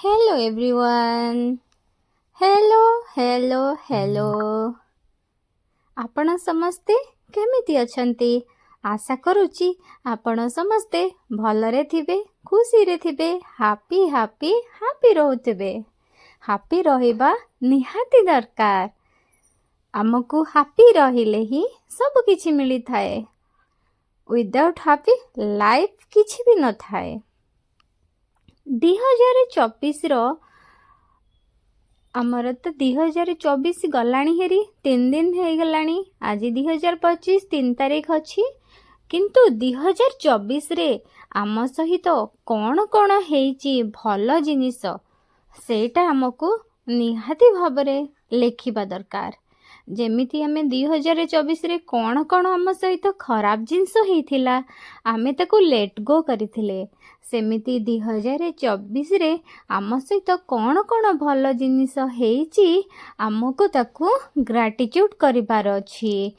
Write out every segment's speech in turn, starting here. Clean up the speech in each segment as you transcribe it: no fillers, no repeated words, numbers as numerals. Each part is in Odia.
Hello everyone. Hello hello hello. आपण समस्ते केमिति अछंती? आशा करूची आपण समस्ते भलरे थिबे, खुशी रे थिबे, हैप्पी हैप्पी हैप्पी रहउथिबे। हैप्पी रहिबा निहाती दरकार। आमको हैप्पी रहिले ही सब किछि मिली थाए। विदाउट हैप्पी लाइफ किछि भी न थाए। 2024 रो आमर तो 2024 गलाणी हेरी 3 दिन हो गलाणी। आज 2025 3 तारीख अच्छी किंतु 2024 रे आम सहित कौन कौन हेची भल जिनिस सेटा हमको निहाती भावरे लेखिबा दरकार। जेमिति आमे 2024 रे कौन कौन आम सहित खराब जिनिस हेथिला आमे ताको लेट गो करिथिले, सेमिति 2024 रे आम सहित कौन कौन भल जिनिस हेची आमको ताको ग्राटिट्यूड करिबार अछि।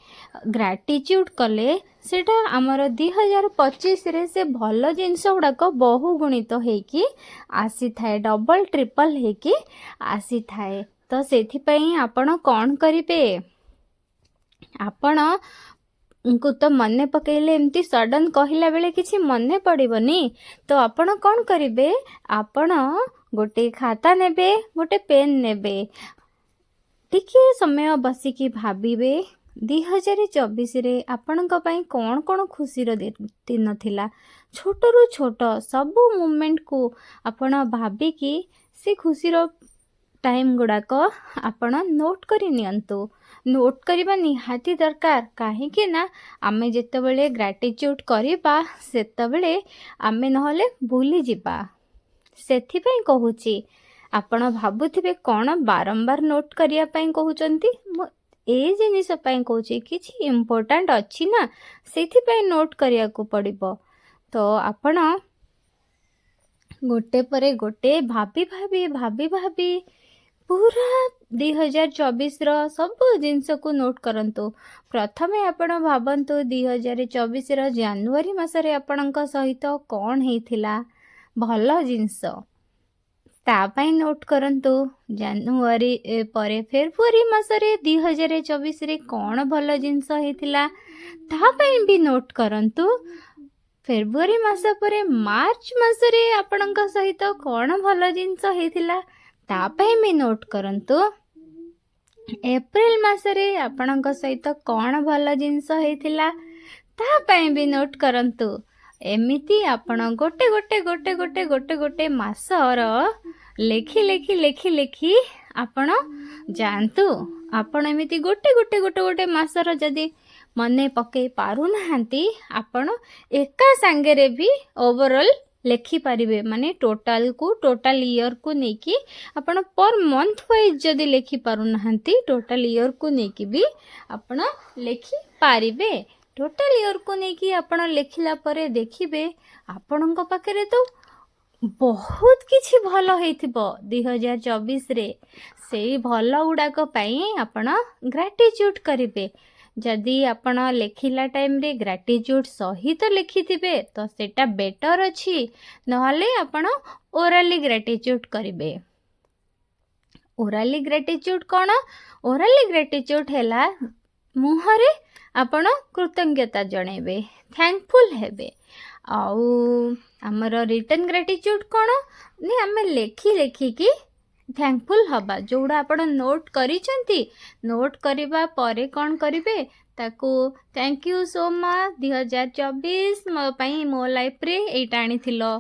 ग्राटिट्यूड कले सेटा आमर 2025 रे से भल जिनिस गुड़ाक बहु गुणित हेकी आसी थाए, डबल ट्रिपल हेकी आसी थाए। तो सेथि पई आपण कौन करिबे? आपण को तो मने पकेले एमती सडन कहिला बेले किछि मने पड़िबनी। तो आपण कौन करिबे? आपण गोटे खाता नेबे, गोटे पेन नेबे, टिके समय बसिकी भाबिबे 2024 रे आपणक पई कौन कौन खुशीर दिन थिला। छोटरू छोट सबु मोमेंट को आपण भाबिकी से खुशीर टाइम गुड़ाक आपण नोट करि नियंतु। नोट करिबा निहाती दरकार। काहे कि ना आमे जेतेबेले ग्राटिट्यूड करिबा सेतेबेले आमे नहले भूली जिबा। सेथि पई कहूची आपण भाबुथिबे कोन बारंबार नोट करिया पई कहउचंती। ए जिनिस पई कहूची किछि इम्पोर्टेंट अछि ना, सेथि पई नोट करिया को पड़िबो। तो आपण गोटे परे गोटे भाबी भाबी भाबी भाबी पूरा 2024 रो सब जिनस को नोट करंतु। प्रथमे आपण भाबंतु 2024 रो जनवरी मासरे आपणक सहित कौन हेथिला भल जिनस, ता पई नोट करंतु। जनवरी परे फेब्रुआरी मासरे 2024 रे कौन भल जिनस हेथिला ता पई भी नोट करंतु। फेब्रुआरी मास परे मार्च मासरे आपणक सहित कौन भल जिनस हेथिला ता पई भी नोट करंतु। एप्रिल मासरे आपणक सहित कौन भल जिनस हेथिला ता पई भी नोट करंतु। एमिति आपण गोटे गोटे गोटे गोटे गोटे गोटे मासर लेखि लेखि लेखि लेखि आपण जानतु। आपण एमिति गोटे गोटे गोटे गोटे मासर जदि मने पके पारु नहांती आपण एका संगे भी ओवरऑल लेखि पारिबे। माने टोटल ईयर को नेकी आपण पर मंथ वाइज जदि लेखि पारु नहांती टोटल ईयर को नेकी भी आपण लेखि पारिबे। टोटल ईयर को नेकी आपण लेखिला परे देखिबे आपणक पाखरे तो बहुत किछि भल हेथिबो 2024 रे। सेई भल गुडाक पई आपण ग्राटिट्यूड करिबे। जदि आपण लेखिला टाइम रे ग्राटिट्यूड सहित लेखिथिबे तो सेटा बेटर अछि, नहले आपण ओरली ग्राटिट्यूड करिबे। ओरली ग्राटिट्यूड कोन? ओरली ग्राटिट्यूड हैला मुहरे आपण कृतज्ञता जणेबे, थैंकफुल हेबे। आउ हमर रिटर्न ग्रेटिट्यूड कोन ने आमे लेखि लेखि की थैंकफुल हबा। जोड़ा आपण नोट करिसंती, नोट करिबा परे कोन करिवे ताको थैंक यू सो मच 2024 मो पई मो लाइफ रे एटा आनी थिलो,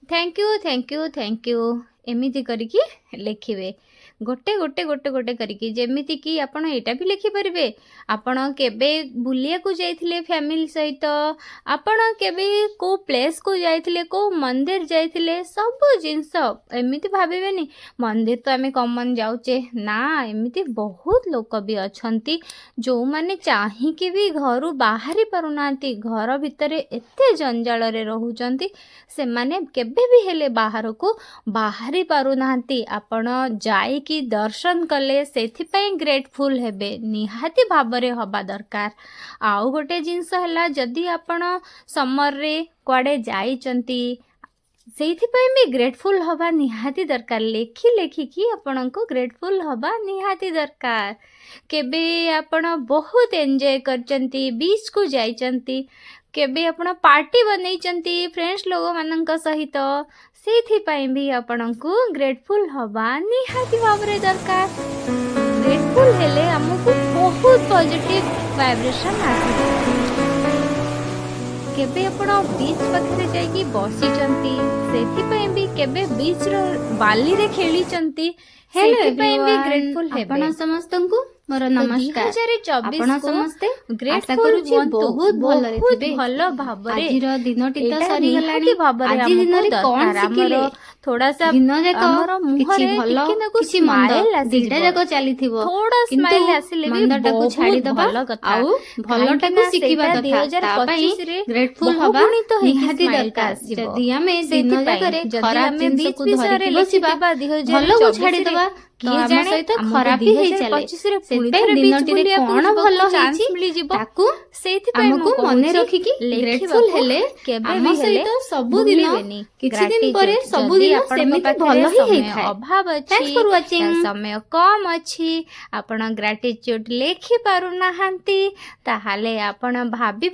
thank you thank you thank you एमिति करिकी लेखिबे। गोटे गोटे गोटे गोटे करिकी जेमिति कि आपण एटा भी लिखि परिबे आपण केबे बुलिया को जाइथिले फैमिली सहित, आपण केबे को प्लेस को जाइथिले, को मंदिर जाइथिले, सब जिंस एमिति भाबिबेनी मंदिर तो आमे कॉमन जाउचे ना। एमिति बहुत लोक भी अछंती जो माने चाहि कि भी घरु बाहरी पारुनांती, घर भितरे एते जंजाल रे रहुचंती, से माने केबे भी हेले बाहर को बाहरी पारुनांती। आपण जाई कि दर्शन कले सेथि पई ग्रेटफुल हेबे, निहाती भाबरे हबा दरकार। आउ गोटे जिंस हला जदि आपण समर रे कुआडे जाइचंती ସେଇଥିପାଇଁ ବି ଗ୍ରେଟଫୁଲ୍ ହବା ନିହାତି ଦରକାର। ଲେଖି ଲେଖିକି ଆପଣଙ୍କୁ ଗ୍ରେଟଫୁଲ୍ ହବା ନିହାତି ଦରକାର। କେବେ ଆପଣ ବହୁତ ଏନ୍ଜୟ କରିଛନ୍ତି, ବିଚ୍କୁ ଯାଇଛନ୍ତି, କେବେ ଆପଣ ପାର୍ଟି ବନେଇଛନ୍ତି ଫ୍ରେଣ୍ଡସ୍ ଲୋକମାନଙ୍କ ସହିତ, ସେଇଥିପାଇଁ ବି ଆପଣଙ୍କୁ ଗ୍ରେଟଫୁଲ୍ ହବା ନିହାତି ଭାବରେ ଦରକାର। ଗ୍ରେଟଫୁଲ୍ ହେଲେ ଆମକୁ ବହୁତ ପଜିଟିଭ୍ ଭାଇବ୍ରେସନ୍ ଆସିବ। କେବେ ଆପଣ ବିଚ୍ ପାଖରେ ଯାଇକି ବସିଛନ୍ତି, ସେଥିପାଇଁ ବି କେବେ ବିଚ୍ର ବାଲିରେ ଖେଳିଛନ୍ତି, हेलो ସେଥିପାଇଁ ବି एवरीवन ଗ୍ରେଟଫୁଲ୍ ହେବେ। आपण समस्तंकु मोर ତ नमस्कार। 2024 आपण କୁ समस्ते आशा ଗ୍ରେଟଫୁଲ୍ करूची ହୁଅନ୍ତୁ बहुत भलरे ବହୁତ थिबे। ଭଲ ଭାବରେ। आजिर दिनटी तो ଏଇଟା सरी ନିହାତି गलानी। ଭାବରେ आजि ଆମକୁ दिनरे कोन ଦରକାର। ଆମର शिखिले ଥୋଡ଼ା ସା दिन जाक ଆମର किछि ମୁହଁରେ भलो ଟିକେ ନାକୁ किछि मंद ସ୍ମାଇଲ୍ दिटा ଆସିଯିବ। जाक चलीथिबो थोड़ा किंतु स्माइल ଆସିଲେ ବି मंदटाकु ବହୁତ छाड़ी दबा ଭଲ କଥା। आउ କାହିଁକି भलोटाकु ନା शिखिबा ସେଇଟା कथा ता पई 2025 ରେ ग्रेटफुल हबा ବହୁଗୁଣିତ ହେଇକି निहाती ସ୍ମାଇଲ୍ ଟା दरकार। ଆସିବ। जदि आमे दिन ସେଇଥିପାଇଁ जाकरे ଯଦି खराब ଆମେ जिंस ବିଚ୍ को ବିଷୟରେ धरिकी बसिबा ଲେଖିଥିବା भलो को छाड़ी 2024 ରେ, दबा तो କିଏ आम ଜାଣେ सहित ଆମକୁ खराब भी हेई चले। 2025 ରେ ପୁଣି सेतपई ଥରେ ବିଚ୍ दिनटिरे ବୁଲିବାକୁ कोन ଯିବାକୁ भलो ଚାନ୍ସ हेइची ମିଳିଯିବ। ताकू ସେଇଥିପାଇଁ ମୁଁ ଆମକୁ ମନେ କହୁଛି ରଖିକି ଗ୍ରେଟଫୁଲ ଲେଖିବାକୁ ହେଲେ କେବେ ଆମ ବି ହେଲେ ସହିତ ସବୁଦିନ ଭୁଲିବେନି। କିଛି ଦିନ ପରେ ଗ୍ରାଟିଟ୍ୟୁଡ୍ ଯଦି ସବୁଦିନ ଆପଣଙ୍କ ସେମିତି ପାଖରେ ଭଲ ହିଁ ସମୟ ହେଇଥାଏ। ଅଭାବ ଅଛି, ଥ୍ୟାଙ୍କ୍ସ ଫର ୱାଚିଂ। ସମୟ କମ୍ ଅଛି, ଆପଣ ଗ୍ରାଟିଟ୍ୟୁଡ୍ ଲେଖି ପାରୁନାହାନ୍ତି, ତାହେଲେ ଆପଣ ଭାବି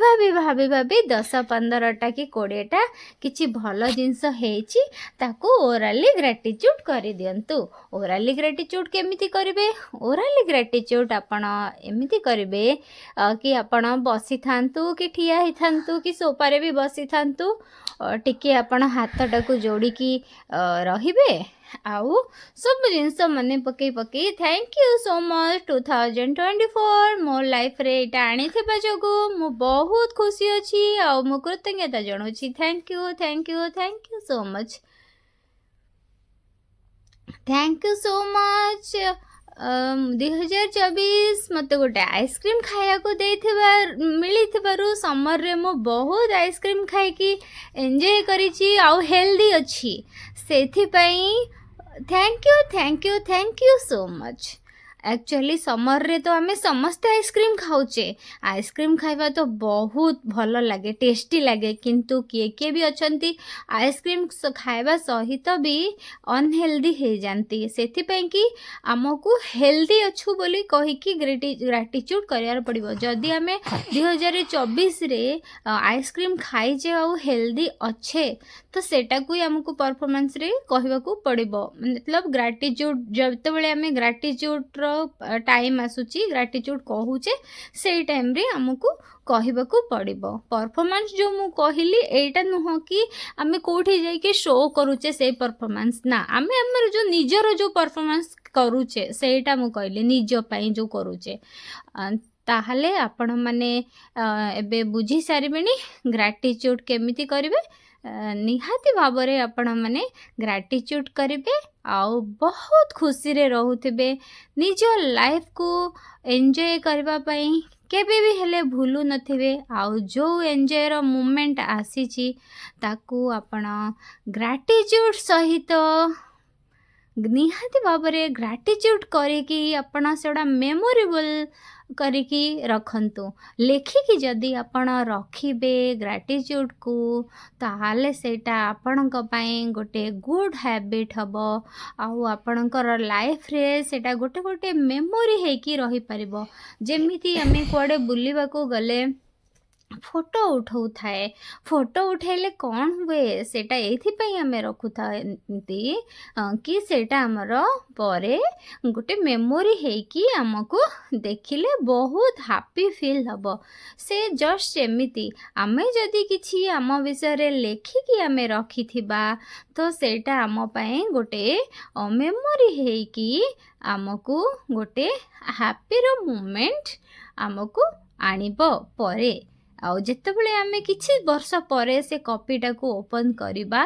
10-15ଟା କି 20ଟା କିଛି ଭଲ ଜିନିଷ ହେଇଛି ତାକୁ ଓରାଲି ଗ୍ରାଟିଟ୍ୟୁଡ୍ କରିଦିଅନ୍ତୁ। ଓରାଲି ଗ୍ରାଟିଟ୍ୟୁଡ୍ କେମିତି କରିବେ? ଓରାଲି ଗ୍ରାଟିଟ୍ୟୁଡ୍ ଆପଣ ଏମିତି କରିବେ କି ଆପଣ ବସିଥାନ୍ତୁ କି ଠିଆ ହେଇଥାନ୍ତୁ କି ସୋଫାରେ ବି ବସିଥାନ୍ତୁ, ଟିକେ ଆପଣ ହାତଟାକୁ ଯୋଡ଼ିକି ରହିବେ, ଆଉ ସବୁ ଜିନିଷ ମନେ ପକେଇ ଥ୍ୟାଙ୍କ ୟୁ ସୋ ମଚ୍ 2024 ମୋ ଲାଇଫ୍ରେ ଏଇଟା ଆଣିଥିବା ଯୋଗୁଁ ମୁଁ ବହୁତ ଖୁସି ଅଛି, ଆଉ ମୁଁ କୃତଜ୍ଞତା ଜଣାଉଛି। Thank you so much. Thank you so much. 2024 ମୋତେ ଗୋଟେ ଆଇସ୍କ୍ରିମ୍ ଖାଇବାକୁ ମିଳିଥିବାରୁ ସମରରେ ମୁଁ ବହୁତ ଆଇସ୍କ୍ରିମ୍ ଖାଇକି ଏନ୍ଜୟ କରିଛି ଆଉ ହେଲ୍ଦି ଅଛି। ସେଥିପାଇଁ thank you so much. Actually ସମରରେ ତ ଆମେ ସମସ୍ତେ ଆଇସ୍କ୍ରିମ୍ ଖାଉଛେ। ଆଇସ୍କ୍ରିମ୍ ଖାଇବା ତ ବହୁତ ଭଲ ଲାଗେ, ଟେଷ୍ଟି ଲାଗେ, କିନ୍ତୁ କିଏ ବି ଅଛନ୍ତି ଆଇସ୍କ୍ରିମ୍ ଖାଇବା ସହିତ ବି ଅନହେଲ୍ଦି ହେଇଯାନ୍ତି। ସେଥିପାଇଁ କି ଆମକୁ ହେଲ୍ଦି ଅଛୁ ବୋଲି କହିକି ଗ୍ରାଟିଟ୍ୟୁଡ୍ କରିବାର ପଡ଼ିବ। ଯଦି ଆମେ 2024ରେ ଆଇସ୍କ୍ରିମ୍ ଖାଇଛେ ଆଉ ହେଲ୍ଦି ଅଛେ, ତ ସେଟାକୁ ହିଁ ଆମକୁ ପରଫର୍ମାନ୍ସରେ କହିବାକୁ ପଡ଼ିବ। ମତଲବ ଗ୍ରାଟିଟ୍ୟୁଡ୍ ଯେତେବେଳେ ଆମେ ଗ୍ରାଟିଟ୍ୟୁଡ୍ର ଟାଇମ୍ ଆସୁଛି, ଗ୍ରାଟିଟ୍ୟୁଡ୍ କହୁଛେ, ସେଇ ଟାଇମ୍ରେ ଆମକୁ କହିବାକୁ ପଡ଼ିବ। ପରଫର୍ମାନ୍ସ ଯେଉଁ ମୁଁ କହିଲି ଏଇଟା ନୁହଁ କି ଆମେ କେଉଁଠି ଯାଇକି ଶୋ କରୁଛେ ସେଇ ପରଫର୍ମାନ୍ସ, ନା, ଆମେ ଆମର ଯେଉଁ ନିଜର ଯେଉଁ ପରଫର୍ମାନ୍ସ କରୁଛେ ସେଇଟା ମୁଁ କହିଲି, ନିଜ ପାଇଁ ଯେଉଁ କରୁଛେ। ତାହେଲେ ଆପଣମାନେ ଏବେ ବୁଝିସାରିବେଣି ଗ୍ରାଟିଟ୍ୟୁଡ୍ କେମିତି କରିବେ। ନିହାତି ଭାବରେ ଆପଣମାନେ ଗ୍ରାଟିଟ୍ୟୁଡ୍ କରିବେ ଆଉ ବହୁତ ଖୁସିରେ ରହୁଥିବେ। ନିଜ ଲାଇଫ୍କୁ ଏନ୍ଜୟ କରିବା ପାଇଁ କେବେ ବି ହେଲେ ଭୁଲୁ ନଥିବେ, ଆଉ ଯେଉଁ ଏନ୍ଜୟର ମୁମେଣ୍ଟ ଆସିଛି ତାକୁ ଆପଣ ଗ୍ରାଟିଟ୍ୟୁଡ୍ ସହିତ ନିହାତି ଭାବରେ ଗ୍ରାଟିଟ୍ୟୁଡ୍ କରିକି ଆପଣ ସେଗୁଡ଼ା ମେମୋରେବଲ୍ କରିକି ରଖନ୍ତୁ। ଲେଖିକି ଯଦି ଆପଣ ରଖିବେ ଗ୍ରାଟିଟ୍ୟୁଡ୍କୁ, ତାହେଲେ ସେଇଟା ଆପଣଙ୍କ ପାଇଁ ଗୋଟେ ଗୁଡ୍ ହ୍ୟାବିଟ୍ ହେବ, ଆଉ ଆପଣଙ୍କର ଲାଇଫ୍ରେ ସେଇଟା ଗୋଟେ ମେମୋରି ହେଇକି ରହିପାରିବ। ଯେମିତି ଆମେ କୁଆଡ଼େ ବୁଲିବାକୁ ଗଲେ ଫଟୋ ଉଠାଉଥାଏ, ଫଟୋ ଉଠାଇଲେ କ'ଣ ହୁଏ, ସେଇଟା ଏଇଥିପାଇଁ ଆମେ ରଖୁଥାନ୍ତି କି ସେଇଟା ଆମର ପରେ ଗୋଟେ ମେମୋରି ହେଇକି ଆମକୁ ଦେଖିଲେ ବହୁତ ହାପି ଫିଲ୍ ହେବ। ସେ ଜଷ୍ଟ ସେମିତି ଆମେ ଯଦି କିଛି ଆମ ବିଷୟରେ ଲେଖିକି ଆମେ ରଖିଥିବା, ତ ସେଇଟା ଆମ ପାଇଁ ଗୋଟେ ମେମୋରି ହେଇକି ଆମକୁ ଗୋଟେ ହାପିର ମୁମେଣ୍ଟ ଆମକୁ ଆଣିବ ପରେ। ଆଉ ଯେତେବେଳେ ଆମେ କିଛି ବର୍ଷ ପରେ ସେ କପିଟାକୁ ଓପନ୍ କରିବା,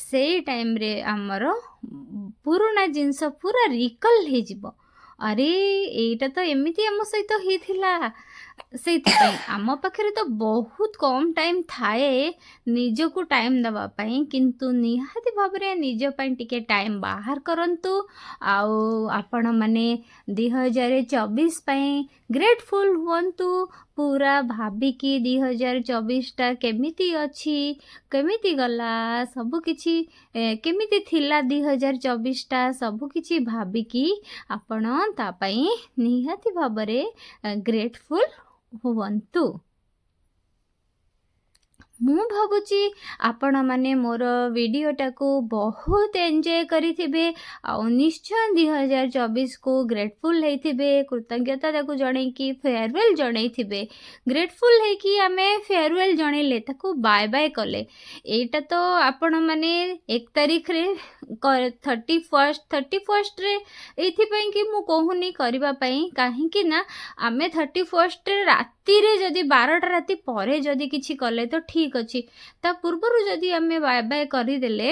ସେଇ ଟାଇମ୍ରେ ଆମର ପୁରୁଣା ଜିନିଷ ପୁରା ରିକଲ୍ ହେଇଯିବ। ଆରେ ଏଇଟା ତ ଏମିତି ଆମ ସହିତ ହେଇଥିଲା। ସେଇଥିପାଇଁ ଆମ ପାଖରେ ତ ବହୁତ କମ୍ ଟାଇମ୍ ଥାଏ ନିଜକୁ ଟାଇମ୍ ଦେବା ପାଇଁ, କିନ୍ତୁ ନିହାତି ଭାବରେ ନିଜ ପାଇଁ ଟିକେ ଟାଇମ୍ ବାହାର କରନ୍ତୁ। ଆଉ ଆପଣମାନେ 2024 ପାଇଁ ଗ୍ରେଟଫୁଲ୍ ହୁଅନ୍ତୁ, पूरा भाबिकी 2024ଟା କେମିତି ଅଛି, କେମିତି ଗଲା, ସବୁକିଛି କେମିତି ଥିଲା 2024ଟା ସବୁକିଛି ଭାବିକି ଆପଣ ତା ପାଇଁ ନିହାତି ଭାବରେ ଗ୍ରେଟଫୁଲ୍ ହୁଅନ୍ତୁ। ମୁଁ ଭାବୁଛି ଆପଣମାନେ ମୋର ଭିଡ଼ିଓଟାକୁ ବହୁତ ଏନ୍ଜୟ କରିଥିବେ ଆଉ ନିଶ୍ଚୟ 2024କୁ ଗ୍ରେଟଫୁଲ୍ ହେଇଥିବେ, କୃତଜ୍ଞତା ତାକୁ ଜଣେଇକି ଫେୟାରୱେଲ୍ ଜଣେଇଥିବେ। ଗ୍ରେଟଫୁଲ୍ ହେଇକି ଆମେ ଫେୟାରୱେଲ୍ ଜଣେଇଲେ, ତାକୁ ବାଏ ବାଏ କଲେ, ଏଇଟା ତ ଆପଣମାନେ 1 ତାରିଖରେ 31ରେ ଏଇଥିପାଇଁ କି ମୁଁ କହୁନି କରିବା ପାଇଁ, କାହିଁକି ନା ଆମେ 31ରେ ରାତିରେ ଯଦି 12ଟା ରାତି ପରେ ଯଦି କିଛି କଲେ ତ ଠିକ୍ ଅଛି, ତା ପୂର୍ବରୁ ଯଦି ଆମେ ବାଏ ବାଏ କରିଦେଲେ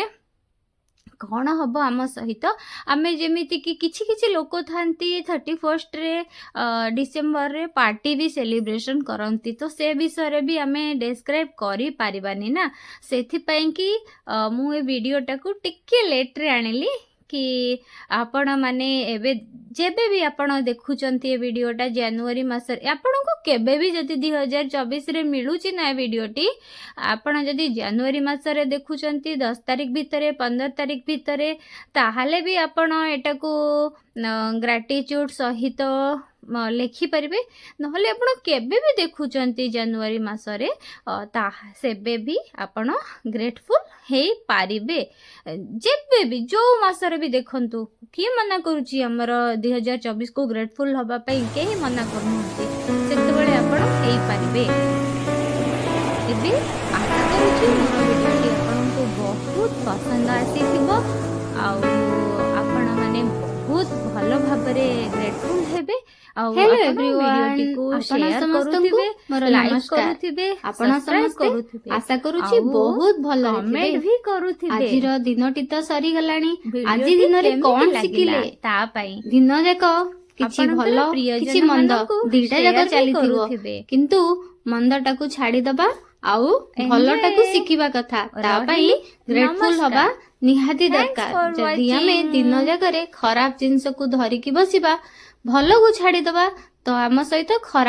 କ'ଣ ହବ ଆମ ସହିତ, ଆମେ ଯେମିତିକି କିଛି କିଛି ଲୋକ ଥାନ୍ତି 31ରେ ଡିସେମ୍ବରରେ ପାର୍ଟି ବି ସେଲିବ୍ରେସନ୍ କରନ୍ତି, ତ ସେ ବିଷୟରେ ବି ଆମେ ଡେସ୍କ୍ରାଇବ୍ କରିପାରିବାନି ନା। ସେଥିପାଇଁ କି ମୁଁ ଏ ଭିଡ଼ିଓଟାକୁ ଟିକେ ଲେଟ୍ରେ ଆଣିଲି କି ଆପଣମାନେ ଏବେ ଯେବେ ବି ଆପଣ ଦେଖୁଛନ୍ତି ଏ ଭିଡ଼ିଓଟା ଜାନୁଆରୀ ମାସରେ, ଆପଣଙ୍କୁ କେବେ ବି ଯଦି 2024ରେ ମିଳୁଛି ନା ଏ ଭିଡ଼ିଓଟି, ଆପଣ ଯଦି ଜାନୁଆରୀ ମାସରେ ଦେଖୁଛନ୍ତି 10 ତାରିଖ ଭିତରେ 15 ତାରିଖ ଭିତରେ, ତାହେଲେ ବି ଆପଣ ଏଟାକୁ ଗ୍ରାଟିଚ୍ୟୁଡ୍ ସହିତ ଲେଖିପାରିବେ। ନହେଲେ ଆପଣ କେବେ ବି ଦେଖୁଛନ୍ତି ଜାନୁଆରୀ ମାସରେ, ସେବେ ବି ଆପଣ ଗ୍ରେଟଫୁଲ୍ ହେଇପାରିବେ। ଯେବେ ବି ଯେଉଁ ମାସରେ ବି ଦେଖନ୍ତୁ, କିଏ ମନା କରୁଛି ଆମର 2024କୁ ଗ୍ରେଟଫୁଲ୍ ହେବା ପାଇଁ, କେହି ମନା କରୁନାହାନ୍ତି, ସେତେବେଳେ ଆପଣ ହେଇପାରିବେ। ଏବେ ଆଶା କରୁଛି ମୋର ଭିଡ଼ିଓଟି ଆପଣଙ୍କୁ ବହୁତ ପସନ୍ଦ ଆସିଥିବ ଆଉ ଆପଣମାନେ ବହୁତ ଭଲ ଭାବରେ ଗ୍ରେଟଫୁଲ୍ ହେବେ ଆଉ Hello ଆପଣ everyone, ଭିଡ଼ିଓଟିକୁ ଆପଣ ସେୟାର ସମସ୍ତଙ୍କୁ କରୁଥିବେ, ମୋର ଲାଇକ୍ ନମସ୍କାର। କରୁଥିବେ, ଆପଣ ସବସ୍କ୍ରାଇବ୍ ସମସ୍ତେ କରୁଥିବେ, ଆଶା କରୁଛି ଆଉ ବହୁତ ଭଲରେ କମେଣ୍ଟ ଥିବେ। ବି କରୁଥିବେ। ଆଜିର ଦିନଟି ତ ସରିଗଲାଣି, ଆଜି ଭିଡ଼ିଓଟି ଦିନରେ କେମିତି କ'ଣ ଲାଗିଲା ଶିଖିଲେ? ତା ପାଇଁ ଦିନ ଯାକ କିଛି ଆପଣଙ୍କର ଭଲ କିଛି ମନ୍ଦ ପ୍ରିୟଜନମାନଙ୍କୁ ଦିଟା ଯାକ ସେୟାର ବି ଚାଲିଥିବ, କରୁଥିବେ। କିନ୍ତୁ ମନ୍ଦଟାକୁ ଛାଡ଼ିଦବା ଆଉ ଭଲଟାକୁ ଶିଖିବା କଥା, ତା ପାଇଁ ଗ୍ରେଟଫୁଲ୍ ହବା ନିହାତି ଦରକାର। ଯଦି ଆମେ ଦିନ ଯାକରେ ଖରାପ ଜିନିଷକୁ ଧରିକି ବସିବା, ଭଲକୁ ଛାଡ଼ିଦବା, ତ ଆମ ସହିତ ଖରାପ